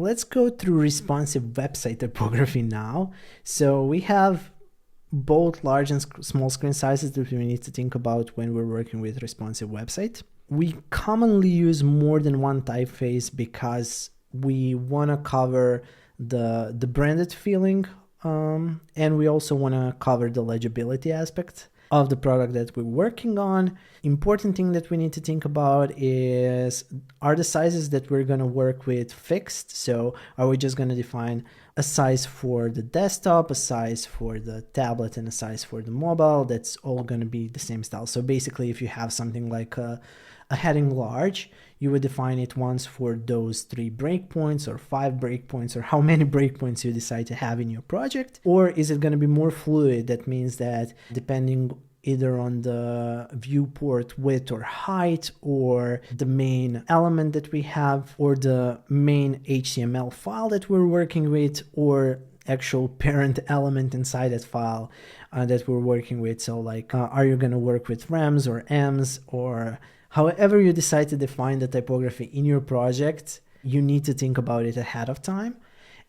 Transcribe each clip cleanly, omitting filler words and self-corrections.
let's go through responsive website typography now. So we have both large and small screen sizes that we need to think about when we're working with responsive website. We commonly use more than one typeface because we want to cover the branded feeling, and we also want to cover the legibility aspect of the product that we're working on. Important thing that we need to think about is, are the sizes that we're going to work with fixed? So are we just going to define a size for the desktop, a size for the tablet, and a size for the mobile? That's all going to be the same style. So basically, if you have something like a heading large, you would define it once for those 3 breakpoints or 5 breakpoints, or how many breakpoints you decide to have in your project. Or is it going to be more fluid? That means that depending either on the viewport width or height, or the main element that we have, or the main HTML file that we're working with, or actual parent element inside that file that we're working with. So like, are you going to work with rems or ems, or however you decide to define the typography in your project, you need to think about it ahead of time.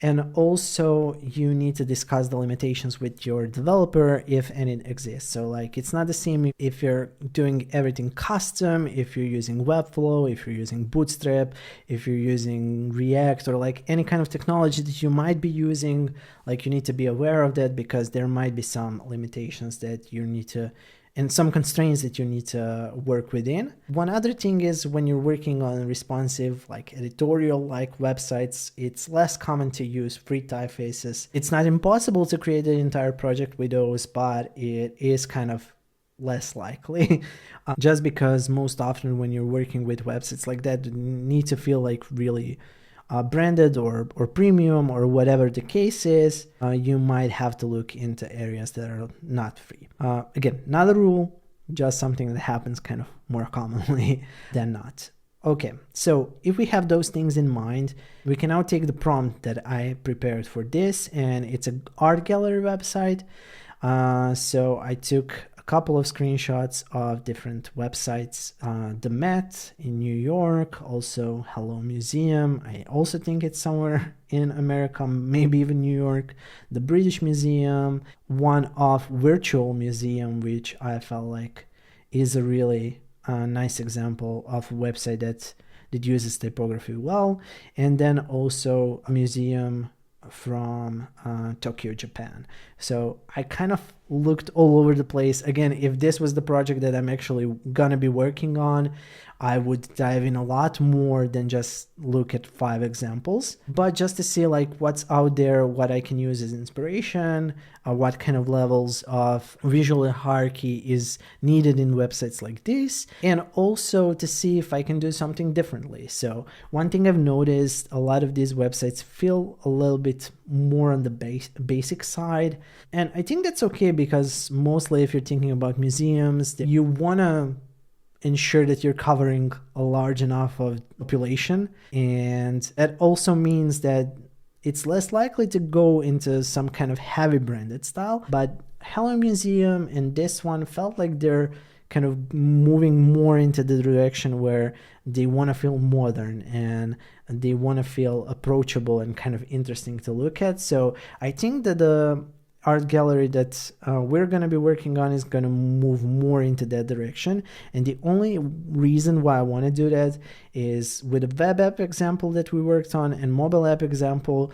And also you need to discuss the limitations with your developer if any exists. So like, it's not the same if you're doing everything custom, if you're using Webflow, if you're using Bootstrap, if you're using React, or like any kind of technology that you might be using. Like, you need to be aware of that, because there might be some limitations that you need to, and some constraints that you need to work within. One other thing is, when you're working on responsive, like editorial like websites, it's less common to use free typefaces. It's not impossible to create an entire project with those, but it is kind of less likely just because most often when you're working with websites like that, you need to feel like really branded or premium, or whatever the case is, you might have to look into areas that are not free. Again, not a rule, just something that happens kind of more commonly than not. Okay, so if we have those things in mind, we can now take the prompt that I prepared for this, and it's an art gallery website. So I took couple of screenshots of different websites, the Met in New York, also Hello Museum, I also think it's somewhere in America, maybe even New York, the British Museum, one of Virtual Museum, which I felt like is a really nice example of a website that uses typography well, and then also a museum from Tokyo, Japan. So I kind of looked all over the place. Again, if this was the project that I'm actually gonna be working on, I would dive in a lot more than just look at 5 examples, but just to see like what's out there, what I can use as inspiration, what kind of levels of visual hierarchy is needed in websites like this, and also to see if I can do something differently. So one thing I've noticed, a lot of these websites feel a little bit more on the basic side, and I think that's okay, because mostly if you're thinking about museums, you want to ensure that you're covering a large enough of population, and that also means that it's less likely to go into some kind of heavy branded style. But Hello Museum and this one felt like they're kind of moving more into the direction where they want to feel modern and they want to feel approachable and kind of interesting to look at. So I think that the art gallery that we're going to be working on is going to move more into that direction. And the only reason why I want to do that is, with a web app example that we worked on and mobile app example,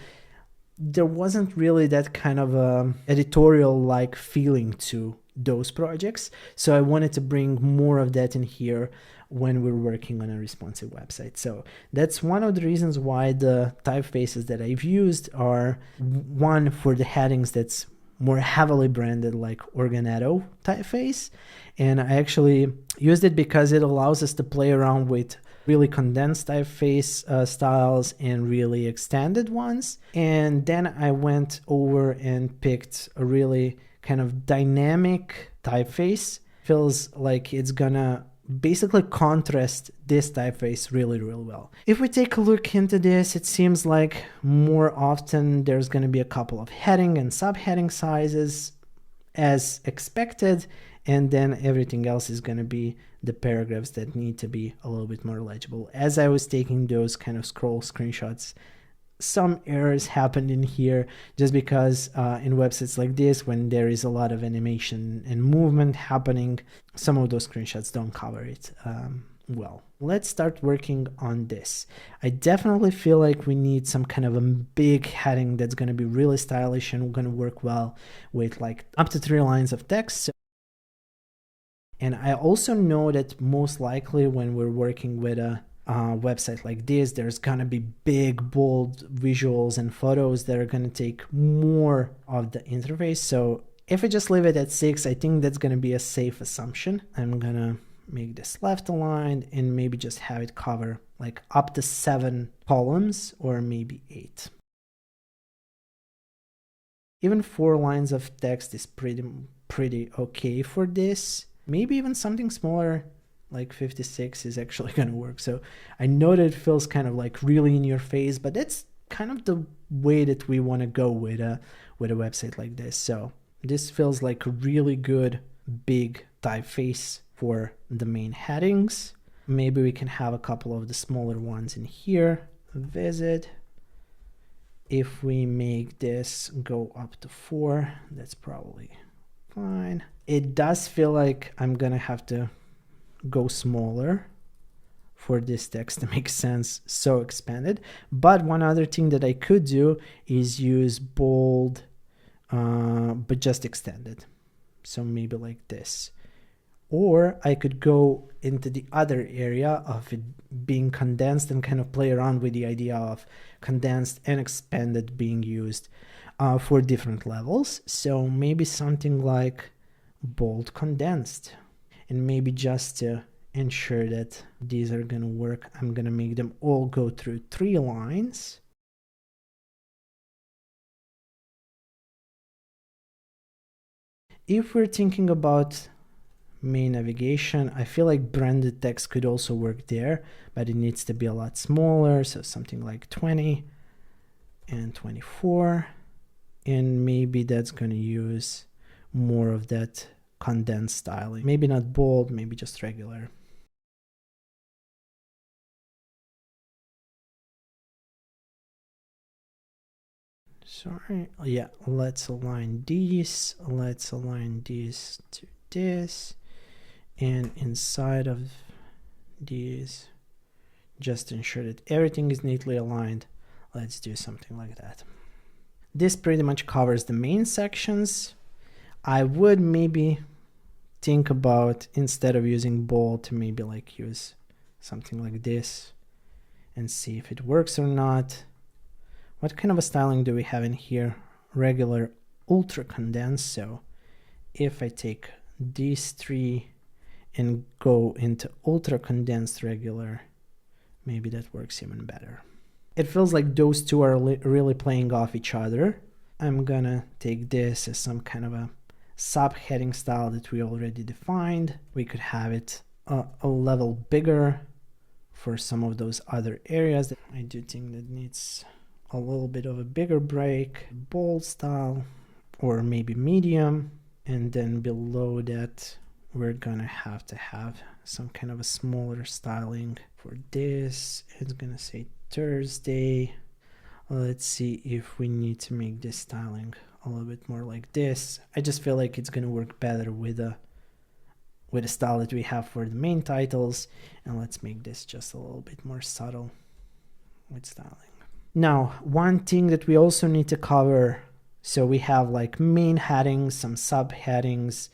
there wasn't really that kind of editorial like feeling to those projects. So I wanted to bring more of that in here when we're working on a responsive website. So that's one of the reasons why the typefaces that I've used are, one for the headings that's more heavily branded like Organetto typeface, and I actually used it because it allows us to play around with really condensed typeface styles and really extended ones. And then I went over and picked a really kind of dynamic typeface. Feels like it's gonna basically contrast this typeface really well. If we take a look into this, it seems like more often there's going to be a couple of heading and subheading sizes as expected, and then everything else is going to be the paragraphs that need to be a little bit more legible. As I was taking those kind of scroll screenshots, some errors happened in here just because in websites like this, when there is a lot of animation and movement happening, some of those screenshots don't cover it well. Let's start working on this. I definitely feel like we need some kind of a big heading that's going to be really stylish and going to work well with like up to 3 lines of text. And I also know that most likely when we're working with a website like this, there's gonna be big, bold visuals and photos that are gonna take more of the interface. So if I just leave it at 6, I think that's gonna be a safe assumption. I'm gonna make this left aligned and maybe just have it cover like up to 7 columns or maybe 8. Even 4 lines of text is pretty okay for this. Maybe even something smaller like 56 is actually going to work. So I know that it feels kind of like really in your face, but that's kind of the way that we want to go with a website like this. So this feels like a really good big typeface for the main headings. Maybe we can have a couple of the smaller ones in here. Visit. If we make this go up to 4, that's probably fine. It does feel like I'm gonna have to go smaller for this text to make sense, so expanded. But one other thing that I could do is use bold but just extended, so maybe like this. Or I could go into the other area of it being condensed and kind of play around with the idea of condensed and expanded being used for different levels. So maybe something like bold condensed. And maybe just to ensure that these are going to work, I'm going to make them all go through 3 lines. If we're thinking about main navigation, I feel like branded text could also work there, but it needs to be a lot smaller, so something like 20 and 24, and maybe that's going to use more of that condensed styling. Maybe not bold, maybe just regular. Sorry, yeah, let's align these to this, and inside of these, just ensure that everything is neatly aligned. Let's do something like that. This pretty much covers the main sections. I would maybe think about, instead of using bold, to maybe like use something like this and see if it works or not. What kind of a styling do we have in here? Regular, ultra condensed. So if I take these 3 and go into ultra condensed regular, maybe that works even better. It feels like those two are really playing off each other. I'm gonna take this as some kind of a subheading style that we already defined. We could have it a level bigger for some of those other areas that I do think that needs a little bit of a bigger break. Bold style, or maybe medium, and then below that we're gonna have to have some kind of a smaller styling. For this, it's gonna say Thursday. Let's see if we need to make this styling a little bit more like this. I just feel like it's gonna work better with the style that we have for the main titles, and let's make this just a little bit more subtle with styling. Now, one thing that we also need to cover, so we have like main headings, some subheadings.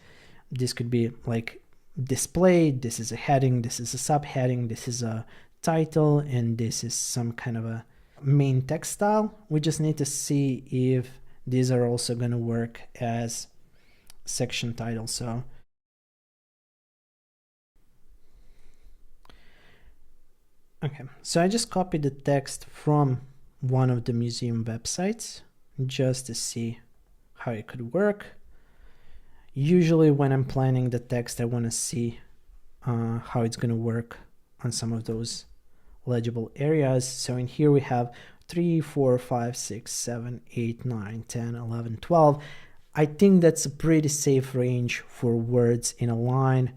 This could be like display, this is a heading, this is a subheading, this is a title, and this is some kind of a main text style. We just need to see if these are also going to work as section titles. So okay, so I just copied the text from one of the museum websites just to see how it could work. Usually when I'm planning the text, I want to see how it's going to work on some of those legible areas. So in here we have 3, 4, 5, 6, 7, 8, 9, 10, 11, 12. I think that's a pretty safe range for words in a line.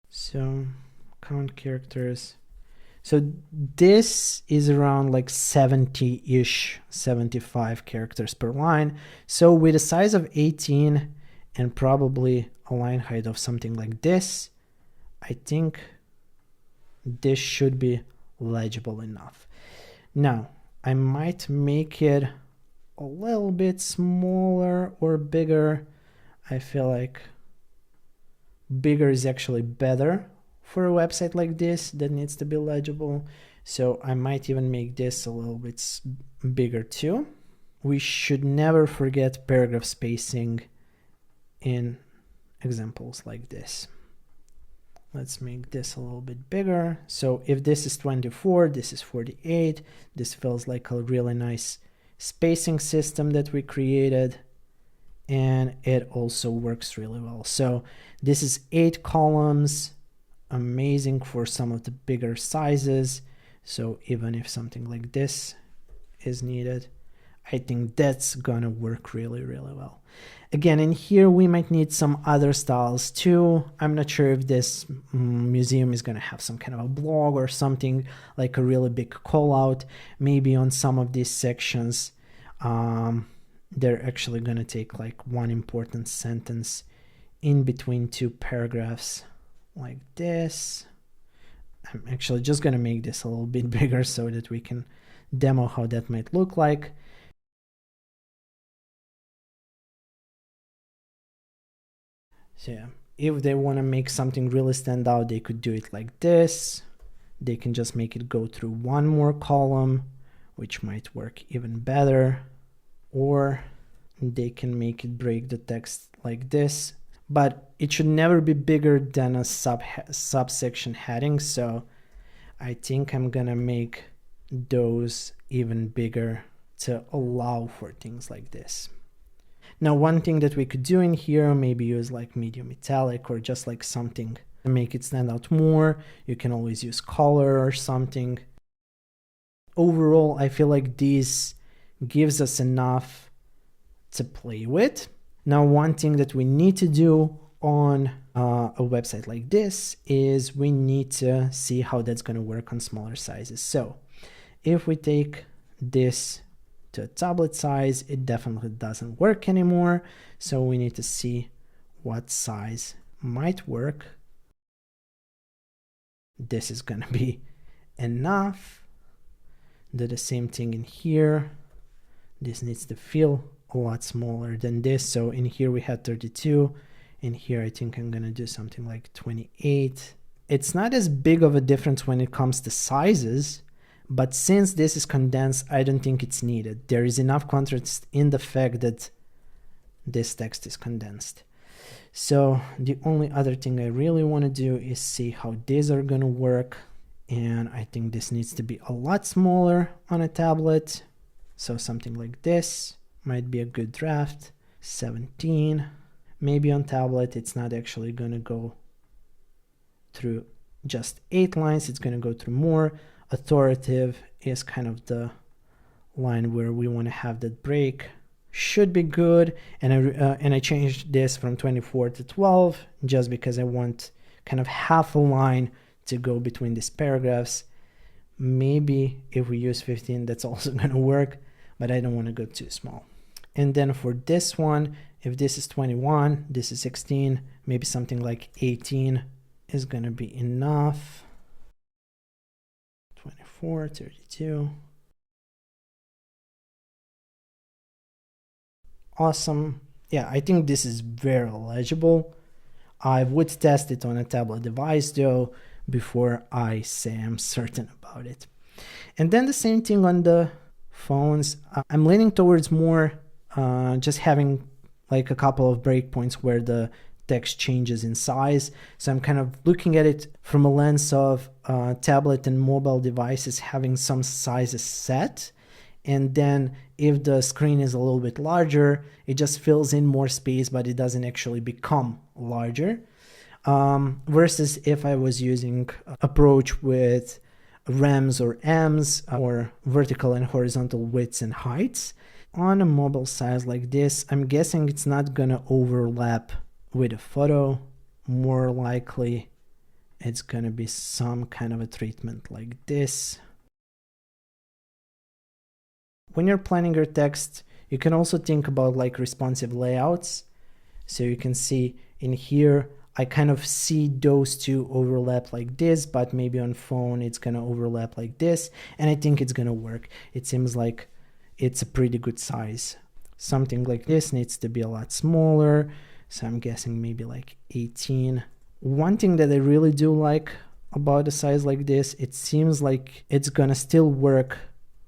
So count characters. So this is around like 70-ish, 75 characters per line. So with a size of 18 and probably a line height of something like this, I think this should be legible enough. Now, I might make it a little bit smaller or bigger. I feel like bigger is actually better for a website like this that needs to be legible. So I might even make this a little bit bigger too. We should never forget paragraph spacing in examples like this. Let's make this a little bit bigger. So if this is 24, this is 48. This feels like a really nice spacing system that we created. And it also works really well. So this is 8 columns, amazing for some of the bigger sizes. So even if something like this is needed, I think that's gonna work really, really well. Again, in here, we might need some other styles too. I'm not sure if this museum is gonna have some kind of a blog or something, like a really big call out. Maybe on some of these sections, they're actually gonna take like one important sentence in between 2 paragraphs like this. I'm actually just gonna make this a little bit bigger so that we can demo how that might look like. So yeah, if they want to make something really stand out, they could do it like this. They can just make it go through one more column, which might work even better. Or they can make it break the text like this, but it should never be bigger than a subsection heading. So I think I'm gonna make those even bigger to allow for things like this. Now, one thing that we could do in here, maybe use like medium italic or just like something to make it stand out more. You can always use color or something. Overall, I feel like this gives us enough to play with. Now, one thing that we need to do on a website like this is we need to see how that's going to work on smaller sizes. So if we take this to a tablet size, it definitely doesn't work anymore. So we need to see what size might work. This is going to be enough. Do the same thing in here. This needs to feel a lot smaller than this. So in here we had 32. In here I think I'm gonna do something like 28. It's not as big of a difference when it comes to sizes, but since this is condensed, I don't think it's needed. There is enough contrast in the fact that this text is condensed. So the only other thing I really want to do is see how these are gonna work. And I think this needs to be a lot smaller on a tablet. So something like this might be a good draft. 17. Maybe on tablet it's not actually going to go through just 8 lines, it's going to go through more. Authoritative is kind of the line where we want to have that break. Should be good. And I changed this from 24 to 12 just because I want kind of half a line to go between these paragraphs. Maybe if we use 15, that's also going to work, but I don't want to go too small. And then for this one, if this is 21, this is 16, maybe something like 18 is going to be enough. 24, 32. Awesome. Yeah, I think this is very legible. I would test it on a tablet device though before I say I'm certain about it. And then the same thing on the phones. I'm leaning towards more just having like a couple of breakpoints where the text changes in size. So I'm kind of looking at it from a lens of tablet and mobile devices having some sizes set. And then if the screen is a little bit larger, it just fills in more space, but it doesn't actually become larger. Versus if I was using approach with rems or ems or vertical and horizontal widths and heights. On a mobile size like this, I'm guessing it's not gonna overlap with a photo. More likely it's gonna be some kind of a treatment like this. When you're planning your text, you can also think about like responsive layouts. So you can see in here, I kind of see those two overlap like this, but maybe on phone it's gonna overlap like this, and I think it's gonna work. It seems like it's a pretty good size. Something like this needs to be a lot smaller, so I'm guessing maybe like 18. One thing that I really do like about a size like this, it seems like it's gonna still work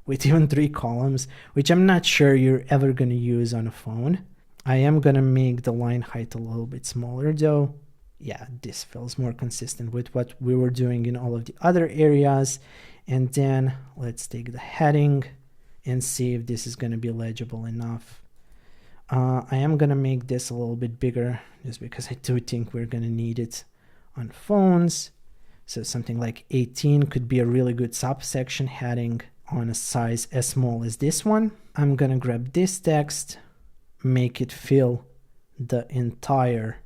with even 3 columns, which I'm not sure you're ever gonna use on a phone. I am gonna make the line height a little bit smaller though. Yeah, this feels more consistent with what we were doing in all of the other areas. And then let's take the heading and see if this is gonna be legible enough. I am gonna make this a little bit bigger just because I do think we're gonna need it on phones. So something like 18 could be a really good subsection heading on a size as small as this one. I'm gonna grab this text, make it fill the entire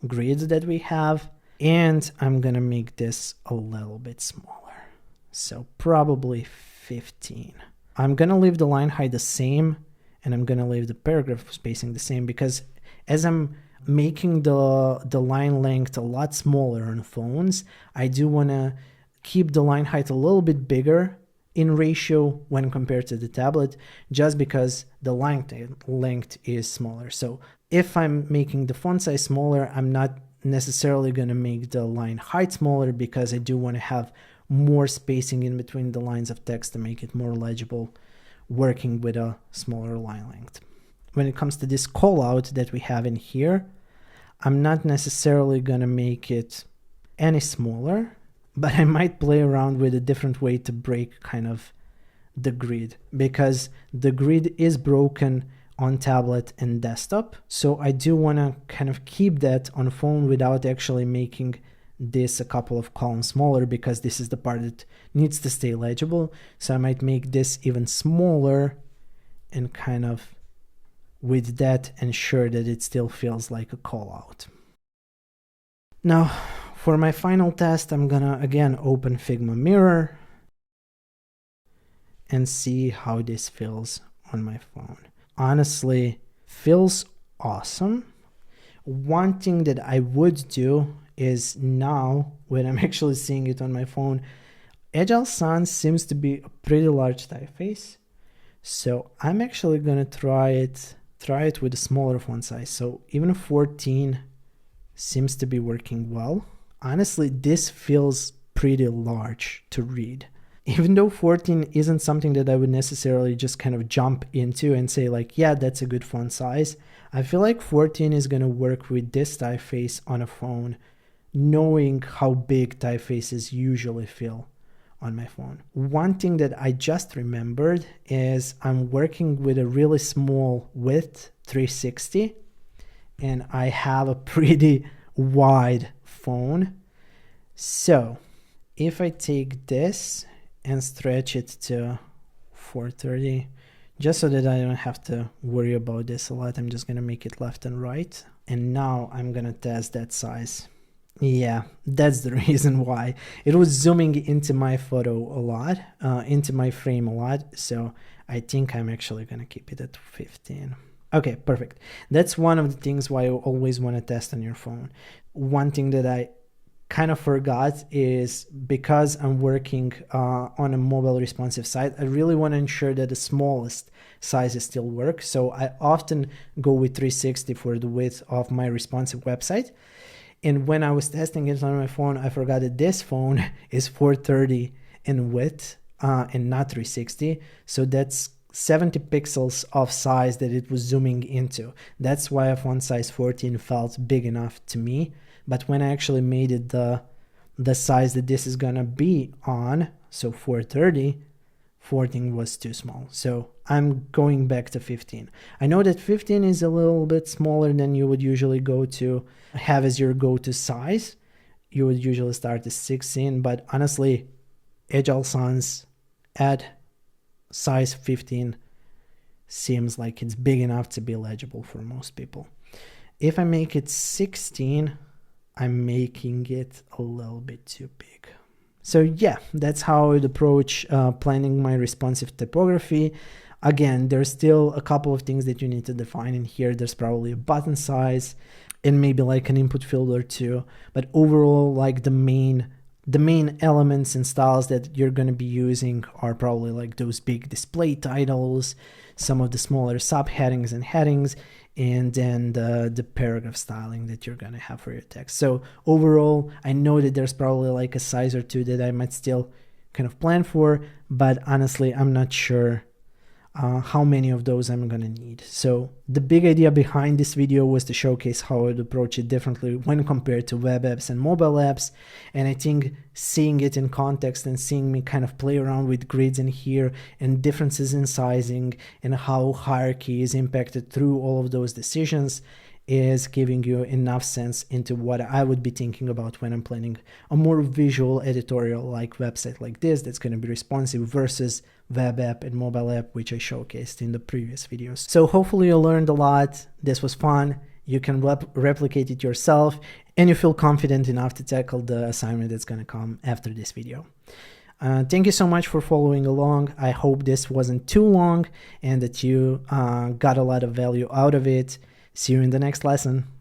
grid that we have, and I'm gonna make this a little bit smaller. So probably 15. I'm gonna leave the line height the same, and I'm gonna leave the paragraph spacing the same, because as I'm making the line length a lot smaller on phones, I do wanna keep the line height a little bit bigger in ratio when compared to the tablet, just because the length is smaller. So if I'm making the font size smaller, I'm not necessarily going to make the line height smaller, because I do want to have more spacing in between the lines of text to make it more legible working with a smaller line length. When it comes to this call out that we have in here, I'm not necessarily going to make it any smaller, but I might play around with a different way to break kind of the grid, because the grid is broken on tablet and desktop. So I do want to kind of keep that on phone without actually making this a couple of columns smaller, because this is the part that needs to stay legible. So I might make this even smaller and kind of with that ensure that it still feels like a call out. Now, for my final test, I'm gonna again open Figma Mirror and see how this feels on my phone. Honestly, feels awesome. One thing that I would do is now, when I'm actually seeing it on my phone, Agile Sans seems to be a pretty large typeface. So I'm actually gonna try it with a smaller font size. So even 14 seems to be working well. Honestly, this feels pretty large to read. Even though 14 isn't something that I would necessarily just kind of jump into and say like, yeah, that's a good font size, I feel like 14 is going to work with this typeface on a phone, knowing how big typefaces usually feel on my phone. One thing that I just remembered is I'm working with a really small width 360, and I have a pretty wide phone. So if I take this and stretch it to 430, just so that I don't have to worry about this a lot, I'm just gonna make it left and right. And now I'm gonna test that size. Yeah, that's the reason why. It was zooming into my photo a lot, into my frame a lot. So I think I'm actually gonna keep it at 15. Okay, perfect. That's one of the things why you always want to test on your phone. One thing that I kind of forgot is, because I'm working on a mobile responsive site, I really want to ensure that the smallest sizes still work. So I often go with 360 for the width of my responsive website. And when I was testing it on my phone, I forgot that this phone is 430 in width and not 360. So that's 70 pixels of size that it was zooming into. That's why a font size 14 felt big enough to me. But when I actually made it the size that this is gonna be on, so 430, 14 was too small. So I'm going back to 15. I know that 15 is a little bit smaller than you would usually go to have as your go-to size. You would usually start at 16, but honestly, Agile Sans at size 15 seems like it's big enough to be legible for most people. If I make it 16, I'm making it a little bit too big. So yeah, that's how I would approach planning my responsive typography. Again, there's still a couple of things that you need to define in here. There's probably a button size and maybe like an input field or two. But overall, like the main elements and styles that you're going to be using are probably like those big display titles, some of the smaller subheadings and headings, and then the paragraph styling that you're going to have for your text. So overall, I know that there's probably like a size or two that I might still kind of plan for, but honestly, I'm not sure how many of those I'm gonna need. So the big idea behind this video was to showcase how I would approach it differently when compared to web apps and mobile apps. And I think seeing it in context and seeing me kind of play around with grids in here and differences in sizing and how hierarchy is impacted through all of those decisions is giving you enough sense into what I would be thinking about when I'm planning a more visual editorial like website like this that's going to be responsive versus web app and mobile app, which I showcased in the previous videos. So hopefully you learned a lot. This was fun. You can replicate it yourself and you feel confident enough to tackle the assignment that's going to come after this video. Thank you so much for following along. I hope this wasn't too long and that you got a lot of value out of it. See you in the next lesson.